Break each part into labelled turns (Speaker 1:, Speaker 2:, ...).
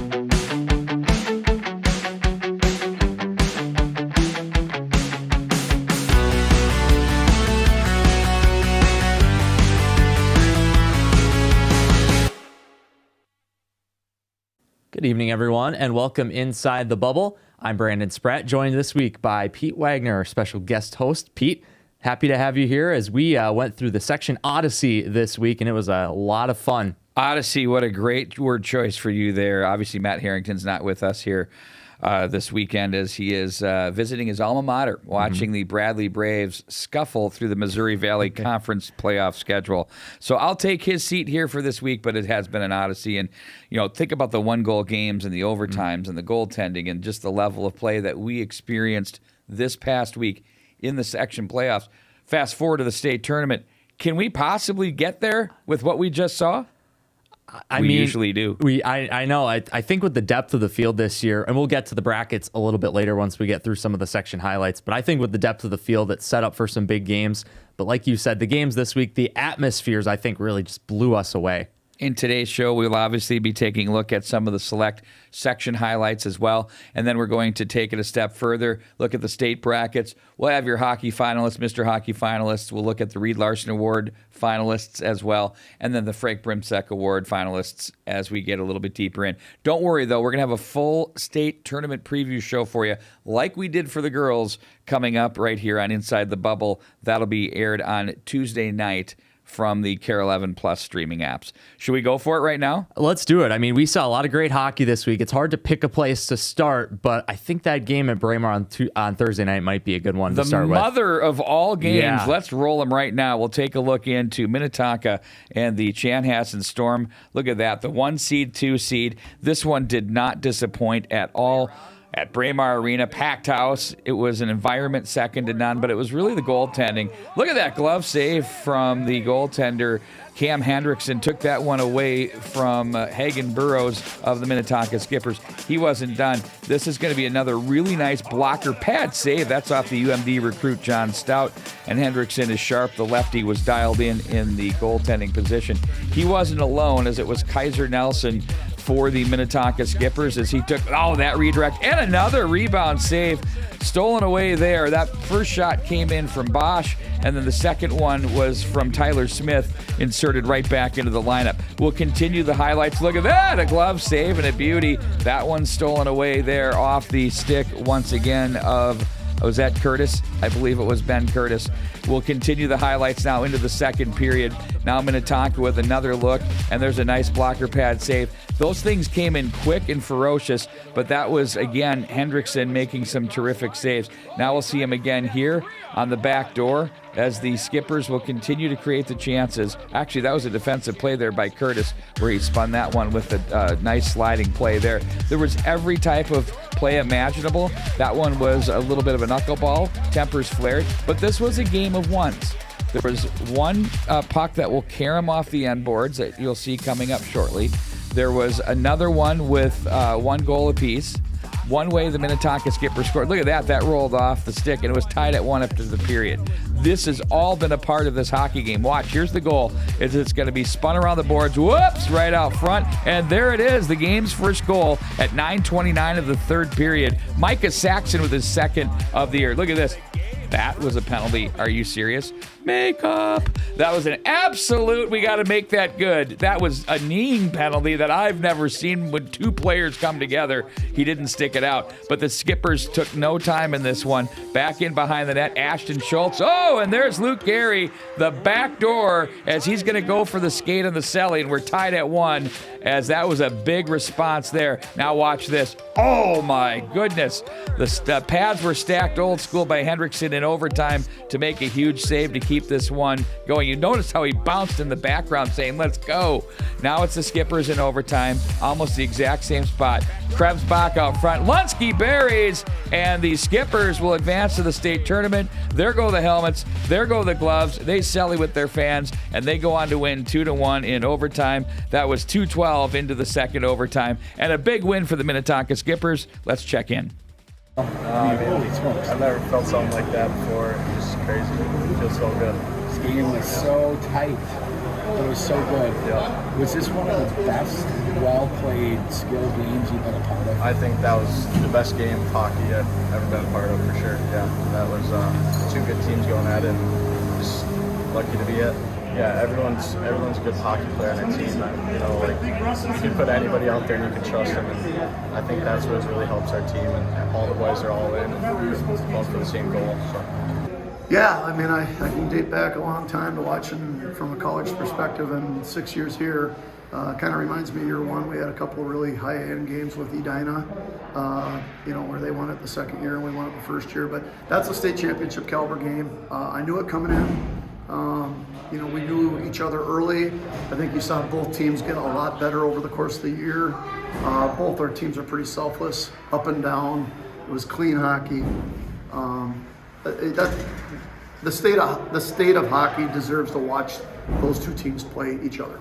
Speaker 1: Good evening, everyone, and welcome Inside the Bubble. I'm Brandon Spratt, joined this week by Pete Wagner, our special guest host. Pete, happy to have you here as we went through the section Odyssey this week, and it was a lot of fun.
Speaker 2: Odyssey, what a great word choice for you there. Obviously, Matt Harrington's not with us here this weekend as he is visiting his alma mater, watching the Bradley Braves scuffle through the Missouri Valley Conference playoff schedule. So I'll take his seat here for this week, but it has been an odyssey. And, you know, think about the one-goal games and the overtimes and the goaltending and just the level of play that we experienced this past week in the section playoffs. Fast forward to the state tournament. Can we possibly get there with what we just saw? We usually do.
Speaker 1: I know. I think with the depth of the field this year, and we'll get to the brackets a little bit later once we get through some of the section highlights, but I think with the depth of the field, it's set up for some big games. But like you said, the games this week, the atmospheres, I think, really just blew us away.
Speaker 2: In today's show, we'll obviously be taking a look at some of the select section highlights as well. And then we're going to take it a step further, look at the state brackets. We'll have your hockey finalists, Mr. Hockey finalists. We'll look at the Reed Larson Award finalists as well. And then the Frank Brimsek Award finalists as we get a little bit deeper in. Don't worry, though. We're going to have a full state tournament preview show for you, like we did for the girls, coming up right here on Inside the Bubble. That'll be aired on Tuesday night from the Care 11 Plus streaming apps. Should we go for it right now?
Speaker 1: Let's do it. I mean, we saw a lot of great hockey this week. It's hard to pick a place to start, but I think that game at Braemar on Thursday night might be a good one to start with.
Speaker 2: The mother of all games. Yeah. Let's roll them right now. We'll take a look into Minnetonka and the Chanhassen Storm. Look at that. The 1 seed, 2 seed. This one did not disappoint at all. At Braemar Arena, packed house. It was an environment second to none, but it was really the goaltending. Look at that glove save from the goaltender. Cam Hendrickson took that one away from Hagen Burrows of the Minnetonka Skippers. He wasn't done. This is going to be another really nice blocker pad save. That's off the UMD recruit John Stout. And Hendrickson is sharp. The lefty was dialed in the goaltending position. He wasn't alone as it was Kaiser Nelson for the Minnetonka Skippers as he took, that redirect and another rebound save stolen away there. That first shot came in from Bosch, and then the second one was from Tyler Smith, inserted right back into the lineup. We'll continue the highlights. Look at that, a glove save and a beauty. That one stolen away there off the stick once again of, was that Curtis? I believe it was Ben Curtis. We'll continue the highlights now into the second period. Now Minnetonka with another look, and there's a nice blocker pad save. Those things came in quick and ferocious, but that was, again, Hendrickson making some terrific saves. Now we'll see him again here on the back door as the Skippers will continue to create the chances. Actually, that was a defensive play there by Curtis where he spun that one with a nice sliding play there. There was every type of play imaginable. That one was a little bit of a knuckleball. Tempers flared, but this was a game of ones. There was one puck that will carry him off the end boards that you'll see coming up shortly. There was another one with 1 goal apiece. One way the Minnetonka Skippers scored. Look at that. That rolled off the stick, and it was tied at 1 after the period. This has all been a part of this hockey game. Watch, here's the goal. It's going to be spun around the boards. Whoops, right out front. And there it is, the game's first goal at 9:29 of the third period. Micah Saxon with his second of the year. Look at this. That was a penalty. Are you serious? Makeup. That was an absolute, we got to make that good. That was a kneeing penalty that I've never seen when 2 players come together. He didn't stick it out. But the Skippers took no time in this one. Back in behind the net, Ashton Schultz. Oh, and there's Luke Gary, the back door, as he's going to go for the skate on the celly, and we're tied at 1, as that was a big response there. Now watch this. Oh, my goodness. The pads were stacked old school by Hendrickson in overtime to make a huge save to keep this one going. You notice how he bounced in the background saying, let's go. Now it's the Skippers in overtime, almost the exact same spot. Krebsbach out front. Lunsky buries, and the Skippers will advance to the state tournament. There go the helmets. There go the gloves. They celly with their fans, and they go on to win 2-1 in overtime. That was 2:12 into the second overtime, and a big win for the Minnetonka Skippers. Let's check in.
Speaker 3: I've never felt something like that before. It's just crazy. It feels so good.
Speaker 4: This game was so tight. It was so good.
Speaker 3: Yeah.
Speaker 4: Was this one of the best well-played, skilled games you've been a part of?
Speaker 3: I think that was the best game of hockey I've ever been a part of, for sure. Yeah, that was two good teams going at it, and just lucky to be it. Yeah, everyone's a good hockey player on our team. You know, like, you can put anybody out there and you can trust them, and I think that's what really helps our team. And all the boys are all in and going for the same goal. So.
Speaker 5: Yeah, I mean, I can date back a long time to watching from a college perspective, and 6 years here kind of reminds me of year one. We had a couple of really high-end games with Edina, where they won it the second year and we won it the first year. But that's a state championship caliber game. I knew it coming in. We knew each other early. I think you saw both teams get a lot better over the course of the year. Both our teams are pretty selfless, up and down. It was clean hockey. The state of hockey deserves to watch those two teams play each other.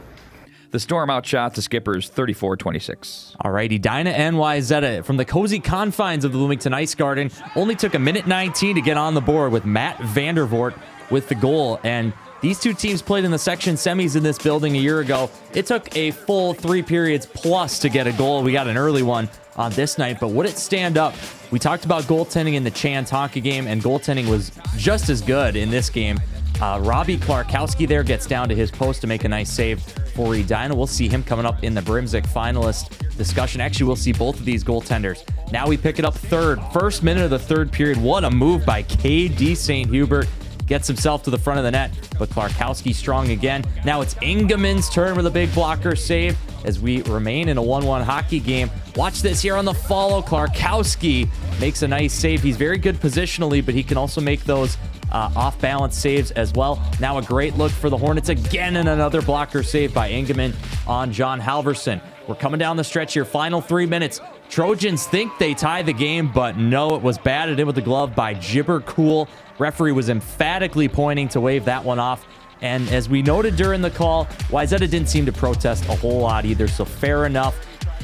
Speaker 2: The Storm outshot the Skippers 34-26.
Speaker 1: All right, Edina and Wayzata from the cozy confines of the Bloomington Ice Garden only took a minute 19 to get on the board with Matt Vandervoort with the goal. And these two teams played in the section semis in this building a year ago. It took a full 3 periods plus to get a goal. We got an early one on this night, but would it stand up? We talked about goaltending in the Chanhassen game, and goaltending was just as good in this game. Robbie Klarkowski there gets down to his post to make a nice save for Edina. We'll see him coming up in the Brimzik finalist discussion. Actually, we'll see both of these goaltenders. Now we pick it up third. First minute of the third period. What a move by K.D. St. Hubert. Gets himself to the front of the net, but Klarkowski strong again. Now it's Ingeman's turn with a big blocker save as we remain in a 1-1 hockey game. Watch this here on the follow. Klarkowski makes a nice save. He's very good positionally, but he can also make those off-balance saves as well. Now a great look for the Hornets again, and another blocker save by Ingeman on John Halverson. We're coming down the stretch here. Final 3 minutes. Trojans think they tie the game, but no, it was batted in with the glove by Jibber Cool. Referee was emphatically pointing to wave that one off. And as we noted during the call, Wayzata didn't seem to protest a whole lot either, so fair enough.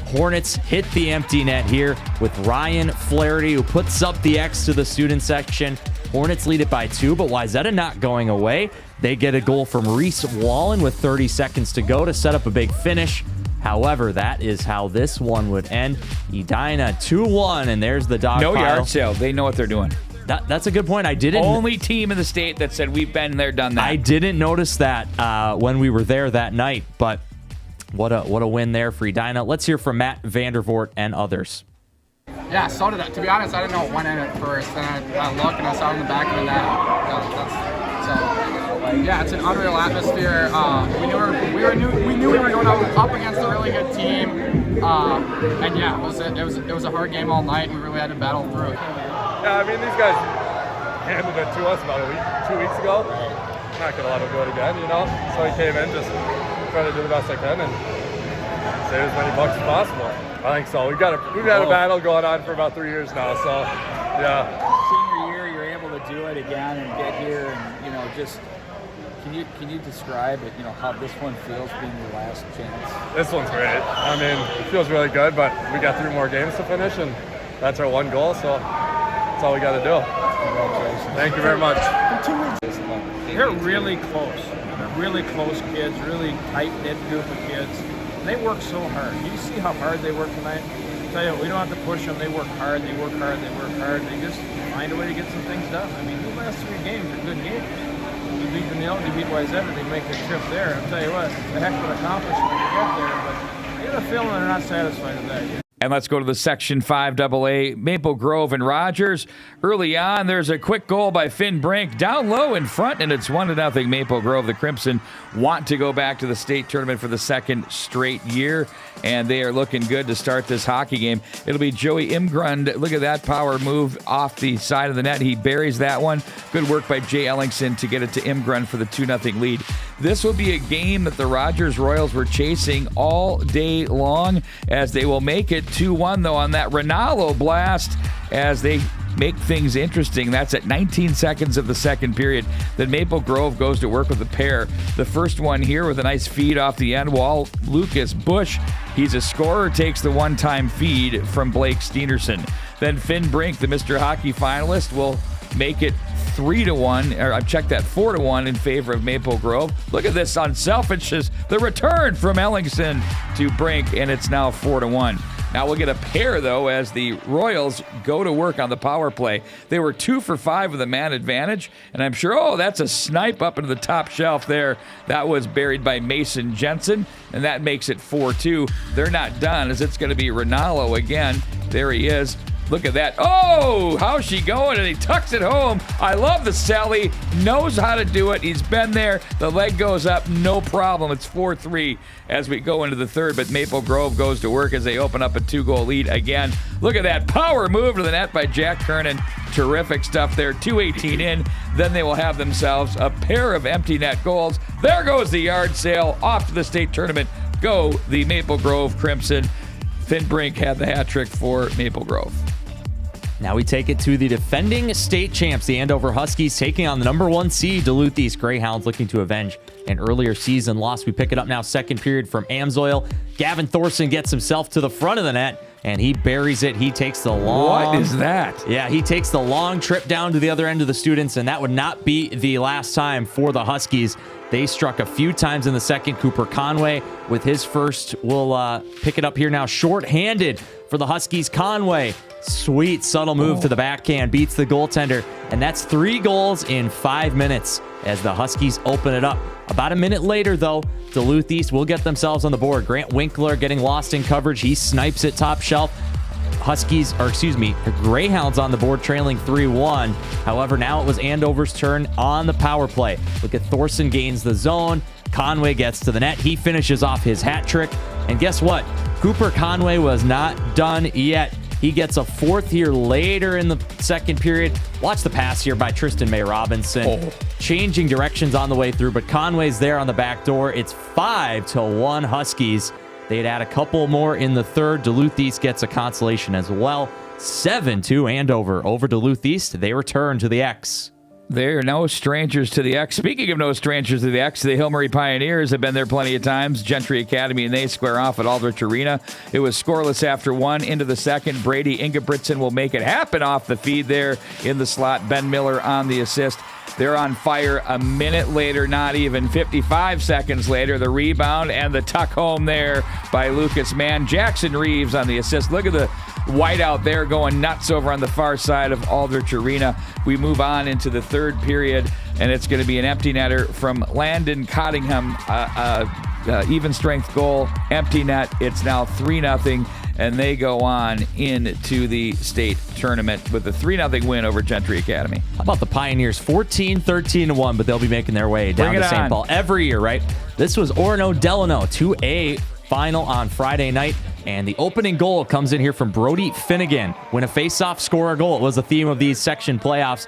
Speaker 1: Hornets hit the empty net here with Ryan Flaherty, who puts up the X to the student section. Hornets lead it by 2, but Wayzata not going away. They get a goal from Reese Wallen with 30 seconds to go to set up a big finish. However, that is how this one would end. Edina 2-1, and there's the dog
Speaker 2: No
Speaker 1: pile.
Speaker 2: yard sale. They know what they're doing.
Speaker 1: That's a good point. I didn't.
Speaker 2: Only team in the state that said we've been there, done that.
Speaker 1: I didn't notice that when we were there that night, but what a win there for Edina. Let's hear from Matt Vandervoort and others.
Speaker 6: Yeah, so did I. To be honest, I didn't know it went in at first. Then I looked and I saw it in the back of the net. Yeah, it's an unreal atmosphere. We knew we were going up against a really good team, and yeah, it was a hard game all night. And we really had to battle through it.
Speaker 3: Yeah, I mean, these guys handed it to us about 2 weeks ago. I'm not gonna let them do it again, So he came in, just trying to do the best I can and save as many bucks as possible. I think so. We've had a battle going on for about 3 years now, so yeah.
Speaker 4: Senior year, you're able to do it again and get here, and just can you describe it? How this one feels being your last chance.
Speaker 3: This one's great. I mean, it feels really good, but we got 3 more games to finish, and that's our one goal. So that's all we got to do.
Speaker 4: Congratulations.
Speaker 3: Thank you very much.
Speaker 7: They're really close kids, really tight-knit group of kids. And they work so hard. You see how hard they work tonight? I tell you, we don't have to push them. They work hard, they work hard, they work hard. They just find a way to get some things done. I mean, the last 3 games are good games. You beat Vanilla, you beat Wayzata, they make the trip there. I'll tell you what, it's a heck of an accomplishment to get there, but I get a feeling they're not satisfied with that yet.
Speaker 2: And let's go to the Section 5 AA, Maple Grove and Rogers. Early on, there's a quick goal by Finn Brink. Down low in front, and it's 1-0 Maple Grove. The Crimson want to go back to the state tournament for the second straight year, and they are looking good to start this hockey game. It'll be Joey Imgrund. Look at that power move off the side of the net. He buries that one. Good work by Jay Ellingson to get it to Imgrund for the 2-0 lead. This will be a game that the Rogers Royals were chasing all day long, as they will make it 2-1, though, on that Ronaldo blast as they make things interesting. That's at 19 seconds of the second period. Then Maple Grove goes to work with the pair. The first one here with a nice feed off the end wall. Lucas Bush, he's a scorer, takes the one-time feed from Blake Steenerson. Then Finn Brink, the Mr. Hockey finalist, will make it 3-1, or I've checked that 4-1 in favor of Maple Grove. Look at this unselfishness. The return from Ellingson to Brink, and it's now 4-1. Now we'll get a pair, though, as the Royals go to work on the power play. They were 2 for 5 with a man advantage, and I'm sure, that's a snipe up into the top shelf there. That was buried by Mason Jensen, and that makes it 4-2. They're not done, as it's going to be Rinaldo again. There he is. Look at that. Oh, how's she going? And he tucks it home. I love the Sally. Knows how to do it. He's been there. The leg goes up. No problem. It's 4-3 as we go into the third. But Maple Grove goes to work as they open up a 2-goal lead again. Look at that power move to the net by Jack Kernan. Terrific stuff there. 2:18 in. Then they will have themselves a pair of empty net goals. There goes the yard sale. Off to the state tournament. Go the Maple Grove Crimson. Finn Brink had the hat trick for Maple Grove.
Speaker 1: Now we take it to the defending state champs, the Andover Huskies, taking on the number 1 seed Duluth East Greyhounds, looking to avenge an earlier season loss. We pick it up now, second period from Amsoil. Gavin Thorson gets himself to the front of the net, and he buries it. He takes the long...
Speaker 2: What is that?
Speaker 1: Yeah, he takes the long trip down to the other end of the students, and that would not be the last time for the Huskies. They struck a few times in the second. Cooper Conway with his first. We'll pick it up here now. Short-handed for the Huskies. Conway, sweet, subtle move to the backhand, beats the goaltender. And that's 3 goals in 5 minutes as the Huskies open it up. About a minute later, though, Duluth East will get themselves on the board. Grant Winkler getting lost in coverage. He snipes it top shelf. Greyhounds on the board, trailing 3-1. However, now it was Andover's turn on the power play. Look at Thorson gains the zone. Conway gets to the net. He finishes off his hat trick. And guess what? Cooper Conway was not done yet. He gets a 4th here later in the second period. Watch the pass here by Tristan May Robinson. Changing directions on the way through, but Conway's there on the back door. It's 5-1 Huskies. They'd add a couple more in the third. Duluth East gets a consolation as well. 7-2 Andover over Duluth East. They return to the X.
Speaker 2: They're no strangers to the X. Speaking of no strangers to the X, the Hill-Murray Pioneers have been there plenty of times. Gentry Academy, and they square off at Aldrich Arena. It was scoreless after 1 into the second. Brady Ingebrigtsen will make it happen off the feed there in the slot. Ben Miller on the assist. They're on fire a minute later, not even 55 seconds later. The rebound and the tuck home there by Lucas Mann. Jackson Reeves on the assist. Look at the whiteout there going nuts over on the far side of Aldrich Arena. We move on into the third period, and it's going to be an empty netter from Landon Cottingham. Even strength goal, empty net. It's now 3-0. And they go on into the state tournament with a 3-0 win over Gentry Academy.
Speaker 1: How about the Pioneers? 14-13-1, but they'll be making their way down to St. Paul every year, right? This was Orono Delano 2A final on Friday night. And the opening goal comes in here from Brody Finnegan. Win a face-off, score a goal. It was the theme of these section playoffs.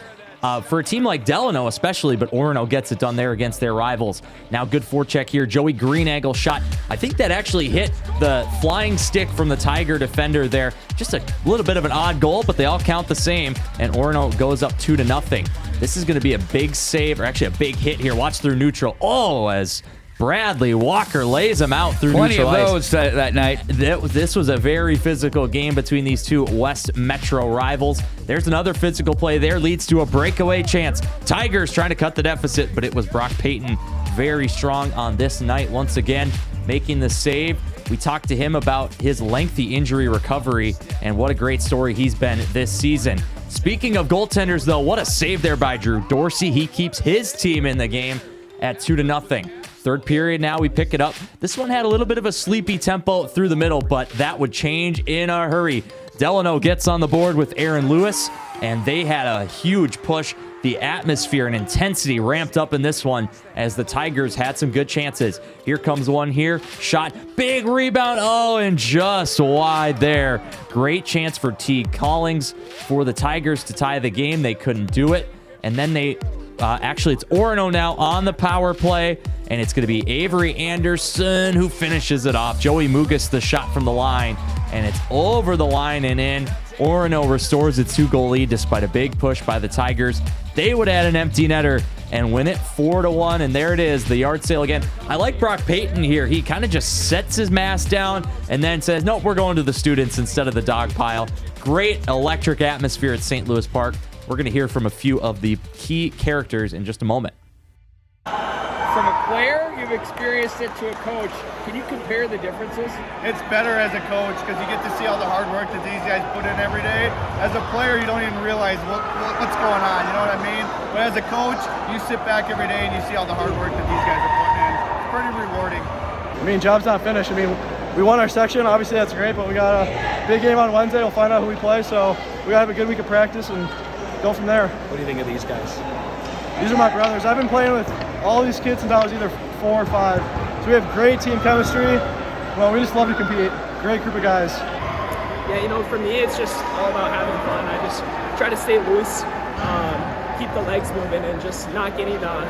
Speaker 1: For a team like Delano especially, but Orono gets it done there against their rivals. Now good forecheck here. Joey Greenangle shot. I think that actually hit the flying stick from the Tiger defender there. Just a little bit of an odd goal, but they all count the same. And Orono goes up 2-0. This is going to be a big save, or actually a big hit here. Watch through neutral. Oh, as Bradley Walker lays him out through neutral ice.
Speaker 2: Plenty of those that night.
Speaker 1: This was a very physical game between these two West Metro rivals. There's another physical play there, leads to a breakaway chance. Tigers trying to cut the deficit, but it was Brock Payton very strong on this night once again, making the save. We talked to him about his lengthy injury recovery and what a great story he's been this season. Speaking of goaltenders, though, what a save there by Drew Dorsey. He keeps his team in the game at 2-0. Third period now, we pick it up. This one had a little bit of a sleepy tempo through the middle, but that would change in a hurry. Delano gets on the board with Aaron Lewis, and they had a huge push. The atmosphere and intensity ramped up in this one as the Tigers had some good chances. Here comes one here. Shot. Big rebound. Oh, and just wide there. Great chance for Teague Collings for the Tigers to tie the game. They couldn't do it. And then they... actually, it's Orono now on the power play, and it's going to be Avery Anderson who finishes it off. Joey Mugas, the shot from the line, and it's over the line and in. Orono restores its 2-goal lead despite a big push by the Tigers. They would add an empty netter and win it 4-1, and there it is, the yard sale again. I like Brock Payton here. He kind of just sets his mask down and then says, nope, we're going to the students instead of the dog pile. Great electric atmosphere at St. Louis Park. We're going to hear from a few of the key characters in just a moment.
Speaker 8: From a player, you've experienced it, to a coach. Can you compare the differences?
Speaker 9: It's better as a coach because you get to see all the hard work that these guys put in every day. As a player, you don't even realize what's going on, you know what I mean? But as a coach, you sit back every day and you see all the hard work that these guys are putting in. It's pretty rewarding.
Speaker 10: I mean, job's not finished. I mean, we won our section, obviously that's great, but we got a big game on Wednesday. We'll find out who we play, so we gotta have a good week of practice and go from there.
Speaker 11: What do you think of these guys?
Speaker 10: These are my brothers. I've been playing with all these kids since I was either 4 or 5. So we have great team chemistry. Well, we just love to compete. Great group of guys.
Speaker 12: Yeah, you know, for me, it's just all about having fun. I just try to stay loose, keep the legs moving, and just not getting tense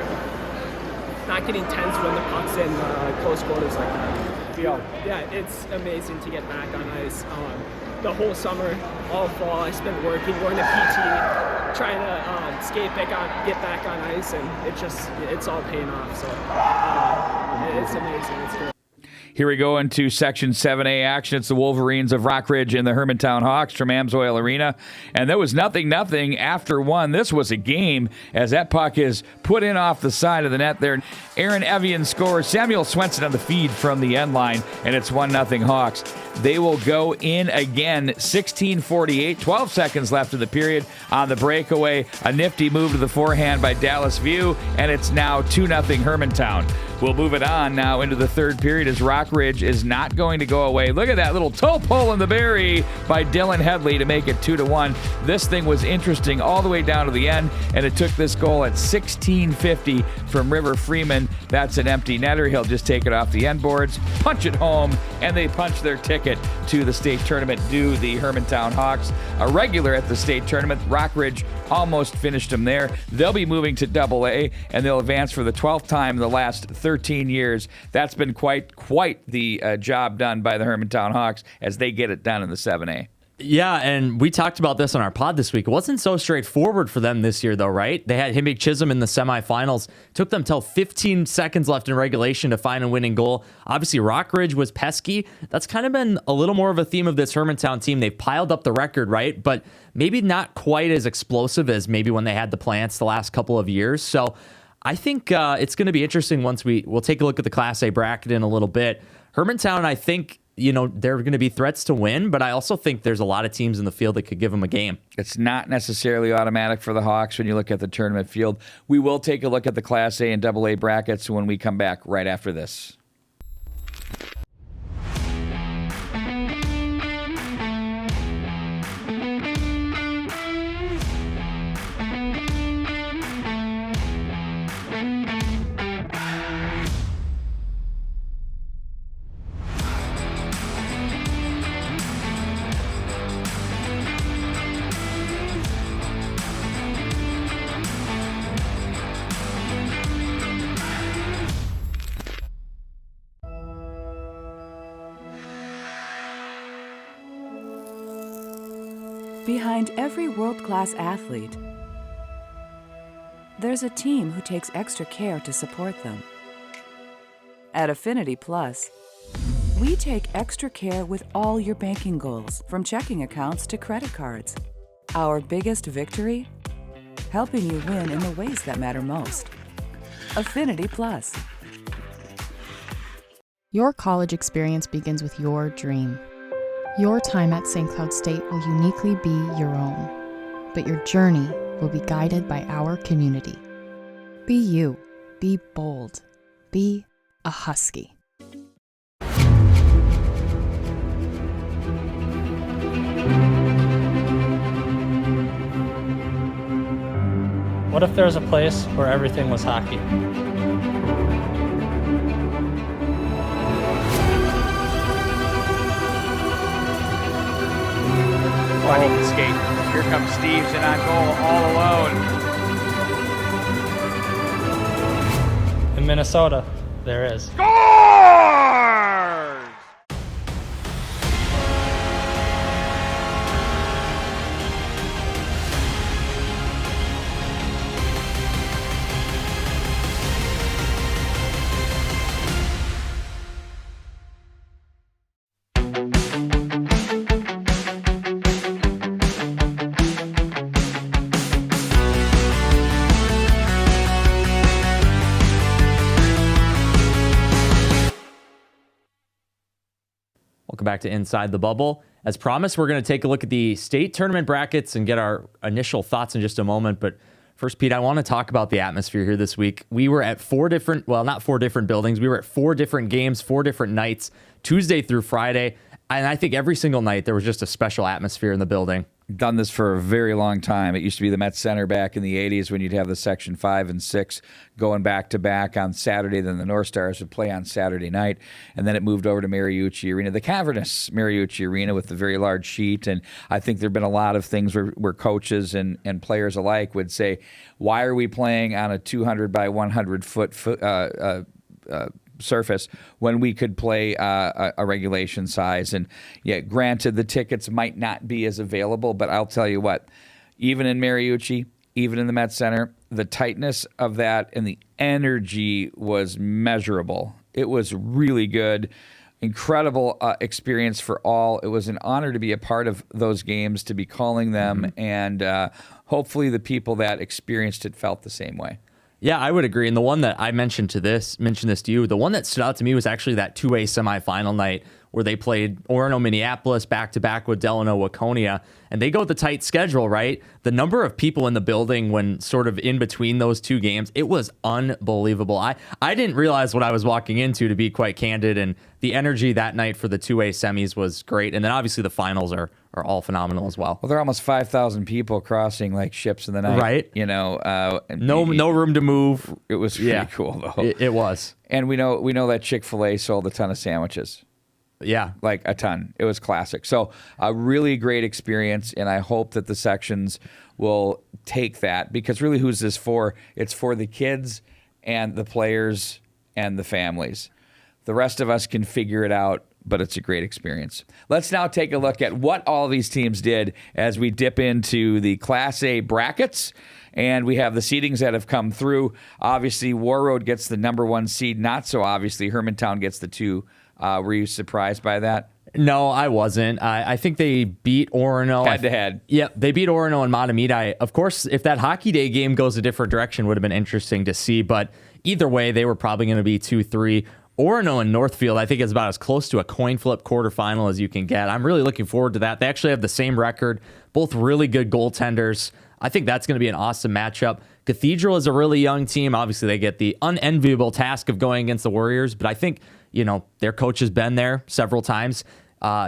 Speaker 12: when the puck's in close quarters like that. Yeah, it's amazing to get back on ice. The whole summer, all fall, I spent working, going to PT, trying to get back on ice, and it's all paying off. So it's amazing. It's good.
Speaker 2: Here we go into Section 7A action. It's the Wolverines of Rockridge and the Hermantown Hawks from Amsoil Arena. And there was 0-0 after one. This was a game as that puck is put in off the side of the net there. Aaron Evian scores. Samuel Swenson on the feed from the end line, and it's 1-0 Hawks. They will go in again, 16:48, 12 seconds left of the period on the breakaway. A nifty move to the forehand by Dallas View, and it's now 2-0 Hermantown. We'll move it on now into the third period as Rockridge is not going to go away. Look at that little toe pull in the berry by Dylan Headley to make it 2-1. This thing was interesting all the way down to the end, and it took this goal at 16:50 from River Freeman. That's an empty netter. He'll just take it off the end boards, punch it home, and they punch their ticket to the state tournament. Do the Hermantown Hawks, a regular at the state tournament. Rockridge almost finished them there. They'll be moving to AA, and they'll advance for the 12th time in the last 13 years. That's been quite the job done by the Hermantown Hawks as they get it done in the 7A.
Speaker 1: Yeah, and we talked about this on our pod this week. It wasn't so straightforward for them this year, though, right? They had Himmick Chisholm in the semifinals. Took them till 15 seconds left in regulation to find a winning goal. Obviously, Rockridge was pesky. That's kind of been a little more of a theme of this Hermantown team. They've piled up the record, right? But maybe not quite as explosive as maybe when they had the Plants the last couple of years. So I think it's going to be interesting once we'll take a look at the Class A bracket in a little bit. Hermantown, I think, they're going to be threats to win, but I also think there's a lot of teams in the field that could give them a game.
Speaker 2: It's not necessarily automatic for the Hawks when you look at the tournament field. We will take a look at the Class A and AA brackets when we come back right after this.
Speaker 13: Behind every world-class athlete, there's a team who takes extra care to support them. At Affinity Plus, we take extra care with all your banking goals, from checking accounts to credit cards. Our biggest victory? Helping you win in the ways that matter most. Affinity Plus.
Speaker 14: Your college experience begins with your dream. Your time at St. Cloud State will uniquely be your own, but your journey will be guided by our community. Be you. Be bold. Be a Husky.
Speaker 15: What if there was a place where everything was hockey?
Speaker 2: Oh, he can skate. Here comes Steves in on goal all alone.
Speaker 15: In Minnesota, there is.
Speaker 2: Scores!
Speaker 1: back to Inside the Bubble. As promised, we're going to take a look at the state tournament brackets and get our initial thoughts in just a moment. But first, Pete, I want to talk about the atmosphere here this week. We were at not 4 different buildings. We were at 4 different games, 4 different nights, Tuesday through Friday. And I think every single night there was just a special atmosphere in the building.
Speaker 2: Done this for a very long time. It used to be the Met Center back in the 80s when you'd have the Section 5 and 6 going back to back on Saturday. Then the North Stars would play on Saturday night. And then it moved over to Mariucci Arena, the cavernous Mariucci Arena with the very large sheet. And I think there have been a lot of things where coaches and players alike would say, why are we playing on a 200 by 100 foot surface when we could play a regulation size? And yeah, granted, the tickets might not be as available, but I'll tell you what, even in Mariucci, even in the Met Center, the tightness of that and the energy was measurable. It was really good. Incredible experience for all. It was an honor to be a part of those games, to be calling them, and hopefully the people that experienced it felt the same way.
Speaker 1: Yeah, I would agree. And the one that I mentioned this to you, the one that stood out to me was actually that 2A semifinal night where they played Orono, Minneapolis back-to-back with Delano, Waconia, and they go with the tight schedule, right? The number of people in the building when sort of in between those 2 games, it was unbelievable. I didn't realize what I was walking into, to be quite candid, and the energy that night for the 2A semis was great. And then obviously the finals are all phenomenal as well.
Speaker 2: Well, there are almost 5,000 people crossing like ships in the night.
Speaker 1: Right.
Speaker 2: You know,
Speaker 1: no room to move.
Speaker 2: It was pretty cool, though.
Speaker 1: It was.
Speaker 2: And we know that Chick-fil-A sold a ton of sandwiches.
Speaker 1: Yeah.
Speaker 2: Like a ton. It was classic. So a really great experience, and I hope that the sections will take that, because really who's this for? It's for the kids and the players and the families. The rest of us can figure it out, but it's a great experience. Let's now take a look at what all these teams did as we dip into the Class A brackets. And we have the seedings that have come through. Obviously, Warroad gets the number 1 seed. Not so obviously, Hermantown gets the 2. Were you surprised by that?
Speaker 1: No, I wasn't. I think they beat Orono.
Speaker 2: Head to head.
Speaker 1: Yeah, they beat Orono and Matamidi. Of course, if that Hockey Day game goes a different direction, would have been interesting to see. But either way, they were probably going to be 2-3. Orono and Northfield, I think, is about as close to a coin flip quarterfinal as you can get. I'm really looking forward to that. They actually have the same record, both really good goaltenders. I think that's going to be an awesome matchup. Cathedral is a really young team. Obviously, they get the unenviable task of going against the Warriors, but I think, their coach has been there several times.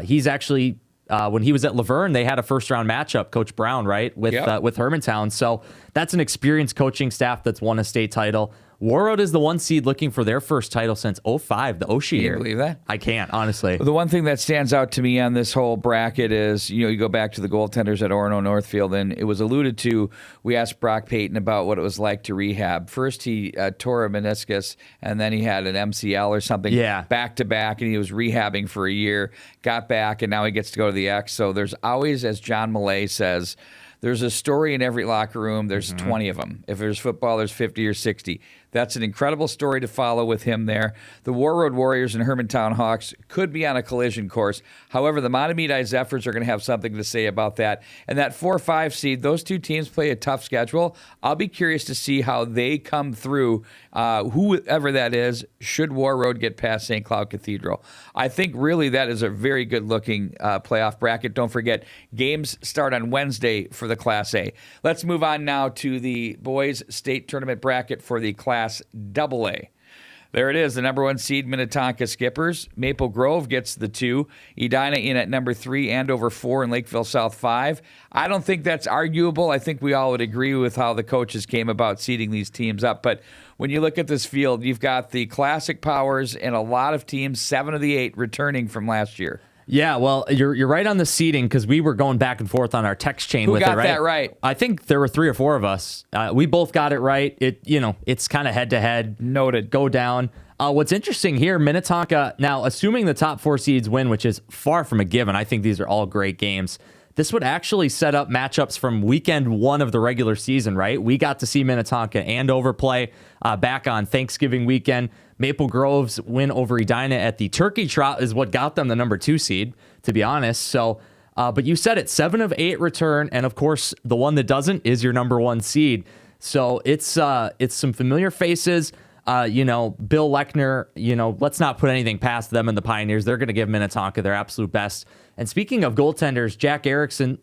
Speaker 1: He's actually, when he was at Laverne, they had a first-round matchup, Coach Brown, right, with Hermantown. So that's an experienced coaching staff that's won a state title. Warroad is the 1 seed looking for their first title since 2005, the Oshie year.
Speaker 2: Can you believe that?
Speaker 1: I can't, honestly.
Speaker 2: The one thing that stands out to me on this whole bracket is, you go back to the goaltenders at Orono Northfield, and it was alluded to. We asked Brock Payton about what it was like to rehab. First, he tore a meniscus, and then he had an MCL or something back to back, and he was rehabbing for a year, got back, and now he gets to go to the X. So there's always, as John Millay says, there's a story in every locker room. There's 20 of them. If there's football, there's 50 or 60. That's an incredible story to follow with him there. The Warroad Warriors and Hermantown Hawks could be on a collision course. However, the Matamidi Zephyrs are going to have something to say about that. And that 4-5 seed, those 2 teams play a tough schedule. I'll be curious to see how they come through, whoever that is, should Warroad get past St. Cloud Cathedral. I think really that is a very good-looking playoff bracket. Don't forget, games start on Wednesday for the Class A. Let's move on now to the boys' state tournament bracket for the Class AA. There it is, the number 1 seed Minnetonka Skippers. Maple Grove gets the 2. Edina in at number 3, Andover 4, and Lakeville South 5. I don't think that's arguable. I think we all would agree with how the coaches came about seeding these teams up. But when you look at this field, you've got the classic powers and a lot of teams, 7 of the 8 returning from last year.
Speaker 1: Yeah, well, you're right on the seeding, because we were going back and forth on our text chain with it, right?
Speaker 2: Who got that right?
Speaker 1: I think there were 3 or 4 of us. We both got it right. It's kind of head-to-head.
Speaker 2: Noted.
Speaker 1: Go down. What's interesting here, Minnetonka, now assuming the top 4 seeds win, which is far from a given, I think these are all great games. This would actually set up matchups from weekend 1 of the regular season, right? We got to see Minnetonka and Andover play back on Thanksgiving weekend. Maple Grove's win over Edina at the Turkey Trot is what got them the number 2 seed, to be honest. So, but you said it, 7 of 8 return, and of course, the one that doesn't is your number 1 seed. So it's some familiar faces. Bill Lechner, let's not put anything past them and the Pioneers. They're going to give Minnetonka their absolute best. And speaking of goaltenders, Jack Erickson,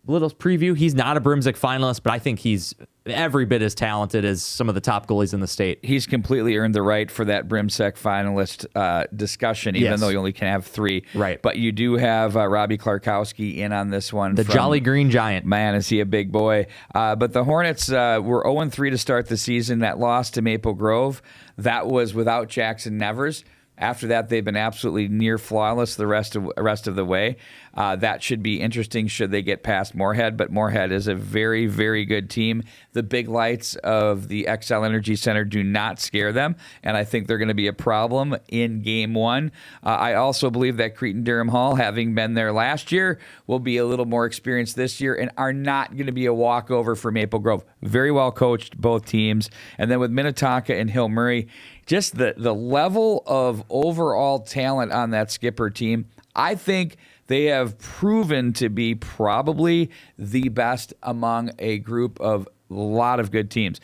Speaker 1: little preview, he's not a Brimsic finalist, but I think he's every bit as talented as some of the top goalies in the state.
Speaker 2: He's completely earned the right for that Brimsic finalist discussion, even though you only can have 3.
Speaker 1: Right.
Speaker 2: But you do have Robbie Klarkowski in on this one.
Speaker 1: The Jolly Green Giant.
Speaker 2: Man, is he a big boy. But the Hornets were 0-3 to start the season. That loss to Maple Grove, that was without Jackson Nevers. After that, they've been absolutely near flawless the rest of the way. That should be interesting should they get past Moorhead, but Moorhead is a very, very good team. The big lights of the XL Energy Center do not scare them, and I think they're going to be a problem in Game 1. I also believe that Cretin-Durham Hall, having been there last year, will be a little more experienced this year and are not going to be a walkover for Maple Grove. Very well coached, both teams. And then with Minnetonka and Hill Murray, just the level of overall talent on that Skipper team, I think they have proven to be probably the best among a group of a lot of good teams.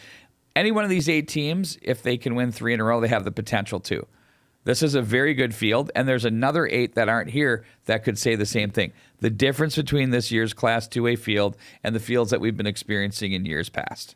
Speaker 2: Any one of these 8 teams, if they can win 3 in a row, they have the potential to. This is a very good field, and there's another 8 that aren't here that could say the same thing. The difference between this year's Class 2A field and the fields that we've been experiencing in years past.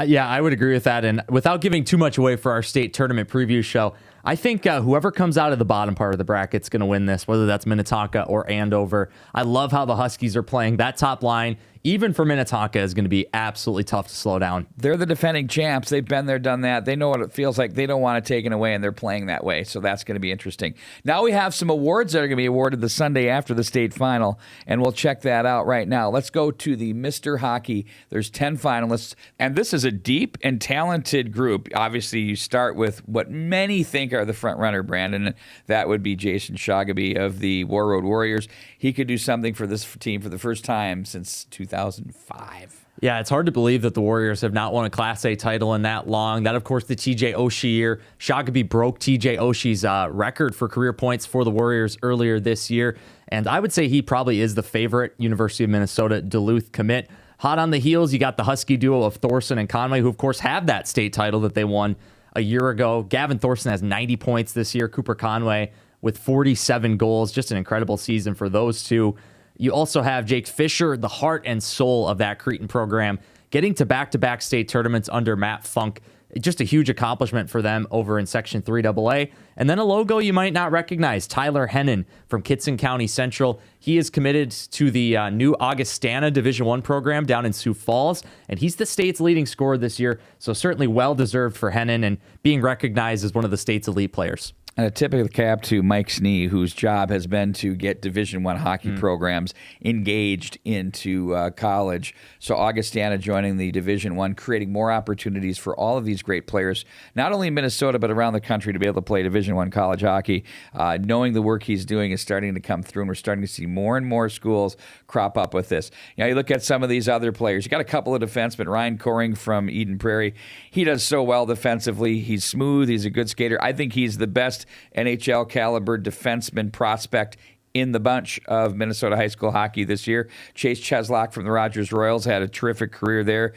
Speaker 1: Yeah, I would agree with that. And without giving too much away for our state tournament preview show, I think whoever comes out of the bottom part of the bracket is going to win this, whether that's Minnetonka or Andover. I love how the Huskies are playing. That top line, even for Minnetonka, is going to be absolutely tough to slow down.
Speaker 2: They're the defending champs. They've been there, done that. They know what it feels like. They don't want it taken away, and they're playing that way. So that's going to be interesting. Now we have some awards that are going to be awarded the Sunday after the state final, and we'll check that out right now. Let's go to the Mr. Hockey. There's 10 finalists, and this is a deep and talented group. Obviously, you start with what many think are the front runner, Brandon. That would be Jason Shagaby of the War Road Warriors. He could do something for this team for the first time since 2005.
Speaker 1: Yeah, it's hard to believe that the Warriors have not won a Class A title in that long. That, of course, the TJ Oshie year. Shagaby broke TJ Oshie's record for career points for the Warriors earlier this year. And I would say he probably is the favorite University of Minnesota Duluth commit. Hot on the heels, you got the Husky duo of Thorson and Conway, who, of course, have that state title that they won a year ago. Gavin Thorson has 90 points this year. Cooper Conway with 47 goals. Just an incredible season for those two. You also have Jake Fisher, the heart and soul of that Cretin program, getting to back-to-back state tournaments under Matt Funk. Just a huge accomplishment for them over in Section 3AA. And then a logo you might not recognize, Tyler Hennon from Kitson County Central. He is committed to the new Augustana Division I program down in Sioux Falls, and he's the state's leading scorer this year, so certainly well-deserved for Hennon and being recognized as one of the state's elite players.
Speaker 2: And a tip of the cap to Mike Snee, whose job has been to get Division I hockey programs engaged into college. So Augustana joining the Division I, creating more opportunities for all of these great players, not only in Minnesota, but around the country to be able to play Division I college hockey. Knowing the work he's doing is starting to come through, and we're starting to see more and more schools crop up with this. You look at some of these other players. You got a couple of defensemen. Ryan Coring from Eden Prairie. He does so well defensively. He's smooth. He's a good skater. I think he's the best NHL caliber defenseman prospect in the bunch of Minnesota high school hockey this year. Chase Cheslock from the Rogers Royals had a terrific career there.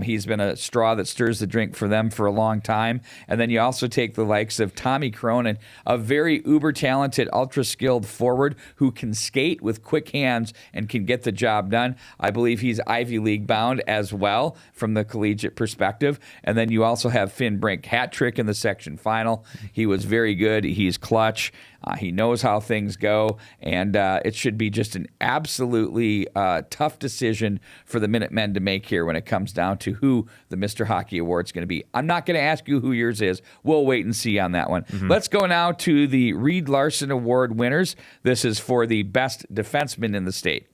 Speaker 2: He's been a straw that stirs the drink for them for a long time. And then you also take the likes of Tommy Cronin, a very uber-talented, ultra-skilled forward who can skate with quick hands and can get the job done. I believe he's Ivy League bound as well from the collegiate perspective. And then you also have Finn Brink, hat trick in the section final. He was very good. He's clutch. He knows how things go, and it should be just an absolutely tough decision for the Minutemen to make here when it comes down to who the Mr. Hockey Award is going to be. I'm not going to ask you who yours is. We'll wait and see on that one. Let's go now to the Reed Larson Award winners. This is for the best defenseman in the state.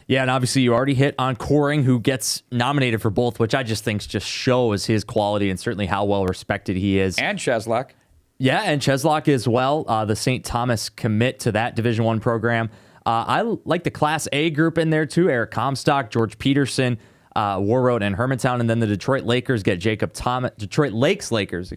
Speaker 1: Yeah, and obviously you already hit on Coring, who gets nominated for both, which I just think just shows his quality and certainly how well respected he is.
Speaker 2: And Cheslock.
Speaker 1: Yeah, and Cheslock as well, the St. Thomas commit to that Division I program. I like the Class A group in there too. Eric Comstock, George Peterson, War Road, and Hermantown. And then the Detroit Lakers get Jacob Thomas. Detroit Lakes Lakers,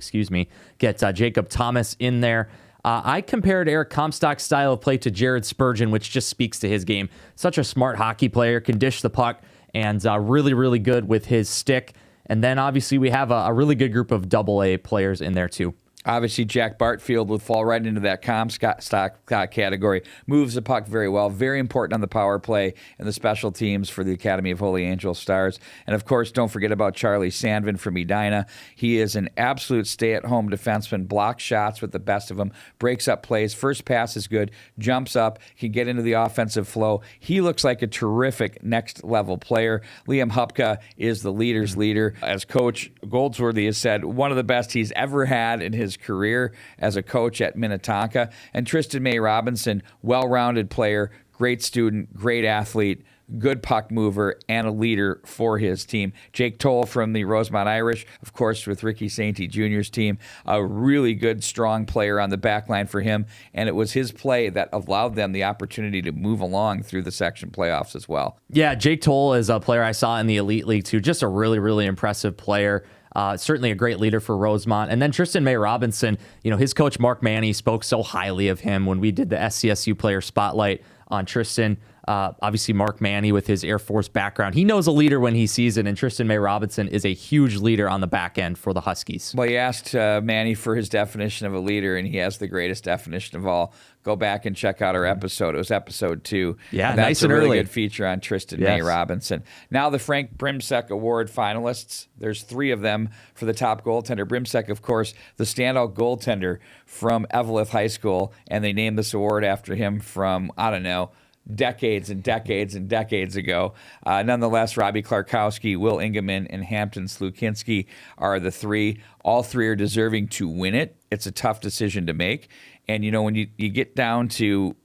Speaker 1: get Jacob Thomas in there. I compared Eric Comstock's style of play to Jared Spurgeon, which just speaks to his game. Such a smart hockey player, can dish the puck, and really, really good with his stick. And then obviously we have a really good group of AA players in there too.
Speaker 2: Obviously, Jack Bartfield would fall right into that Comstock category. Moves the puck very well. Very important on the power play and the special teams for the Academy of Holy Angel Stars. And, of course, don't forget about Charlie Sandvin from Edina. He is an absolute stay-at-home defenseman. Blocks shots with the best of them. Breaks up plays. First pass is good. Jumps up. Can get into the offensive flow. He looks like a terrific next-level player. Liam Hupka is the leader's leader. As Coach Goldsworthy has said, one of the best he's ever had in his career as a coach at Minnetonka. And Tristan May Robinson, well-rounded player, great student, great athlete, good puck mover, and a leader for his team. Jake Toll from the Rosemont Irish, of course, with Ricky Sainty Jr.'s team, a really good, strong player on the back line for him, and it was his play that allowed them the opportunity to move along through the section playoffs as well.
Speaker 1: Yeah, Jake Toll is a player I saw in the Elite League, too. Just a really, really impressive player. Certainly a great leader for Rosemont. And then Tristan May Robinson, his coach Mark Manny spoke so highly of him when we did the SCSU player spotlight on Tristan. Obviously, Mark Manny with his Air Force background, he knows a leader when he sees it, and Tristan May Robinson is a huge leader on the back end for the Huskies.
Speaker 2: Well, you asked Manny for his definition of a leader, and he has the greatest definition of all. Go back and check out our episode. It was episode 2.
Speaker 1: Yeah,
Speaker 2: and
Speaker 1: nice
Speaker 2: that's
Speaker 1: and
Speaker 2: a really
Speaker 1: early.
Speaker 2: good feature on Tristan May Robinson. Now the Frank Brimsek Award finalists. There's 3 of them for the top goaltender. Brimsek, of course, the standout goaltender from Eveleth High School, and they named this award after him from, I don't know, decades and decades and decades ago. Nonetheless, Robbie Klarkowski, Will Ingeman, and Hampton Slukinski are the 3. All 3 are deserving to win it. It's a tough decision to make. And, when you get down to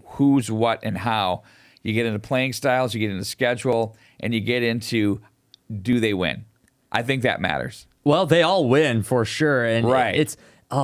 Speaker 2: who's what and how, you get into playing styles, you get into schedule, and you get into do they win? I think that matters.
Speaker 1: Well, they all win for sure. And
Speaker 2: right.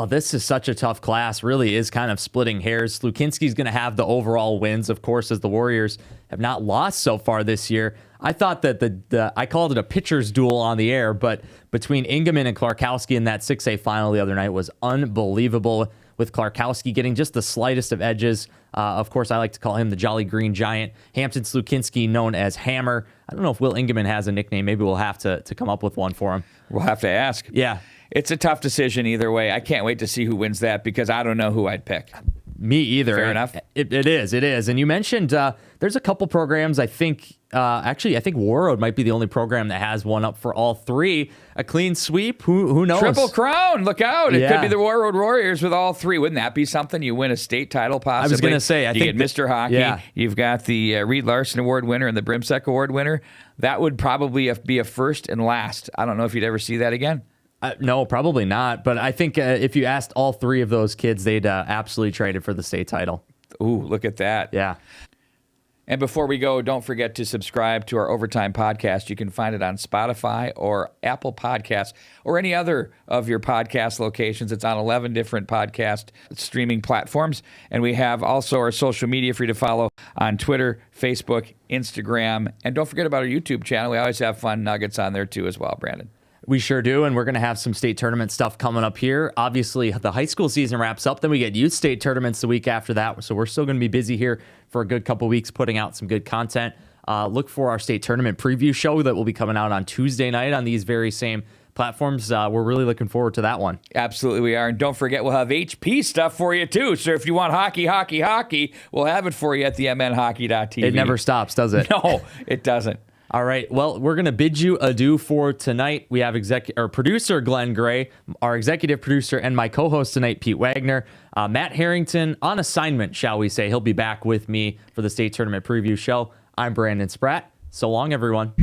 Speaker 1: This is such a tough class. Really is kind of splitting hairs. Slukinski's going to have the overall wins, of course, as the Warriors have not lost so far this year. I thought that I called it a pitcher's duel on the air, but between Ingeman and Klarkowski in that 6A final the other night was unbelievable, with Klarkowski getting just the slightest of edges. Of course, I like to call him the Jolly Green Giant. Hampton Slukinski, known as Hammer. I don't know if Will Ingeman has a nickname. Maybe we'll have to come up with one for him.
Speaker 2: We'll have to ask.
Speaker 1: Yeah.
Speaker 2: It's a tough decision either way. I can't wait to see who wins that because I don't know who I'd pick.
Speaker 1: Me either.
Speaker 2: Fair enough.
Speaker 1: It is. And you mentioned there's a couple programs. I think Warroad might be the only program that has one up for all 3. A clean sweep. Who knows?
Speaker 2: Triple crown. Look out. It could be the Warroad Warriors with all 3. Wouldn't that be something? You win a state title possibly.
Speaker 1: I was going to say.
Speaker 2: You get Mr. Hockey.
Speaker 1: Yeah.
Speaker 2: You've got the Reed Larson Award winner and the Brimsek Award winner. That would probably be a first and last. I don't know if you'd ever see that again.
Speaker 1: No, probably not. But I think if you asked all 3 of those kids, they'd absolutely trade it for the state title.
Speaker 2: Ooh, look at that.
Speaker 1: Yeah.
Speaker 2: And before we go, don't forget to subscribe to our Overtime podcast. You can find it on Spotify or Apple Podcasts or any other of your podcast locations. It's on 11 different podcast streaming platforms. And we have also our social media for you to follow on Twitter, Facebook, Instagram. And don't forget about our YouTube channel. We always have fun nuggets on there too as well, Brandon.
Speaker 1: We sure do, and we're going to have some state tournament stuff coming up here. Obviously, the high school season wraps up, then we get youth state tournaments the week after that, so we're still going to be busy here for a good couple weeks putting out some good content. Look for our state tournament preview show that will be coming out on Tuesday night on these very same platforms. We're really looking forward to that one.
Speaker 2: Absolutely we are, and don't forget we'll have HP stuff for you too, so if you want hockey, we'll have it for you at the mnhockey.tv.
Speaker 1: It never stops, does it?
Speaker 2: No, it doesn't.
Speaker 1: All right. Well, we're going to bid you adieu for tonight. We have producer Glenn Gray, our executive producer, and my co-host tonight, Pete Wagner. Matt Harrington on assignment, shall we say. He'll be back with me for the state tournament preview show. I'm Brandon Spratt. So long, everyone.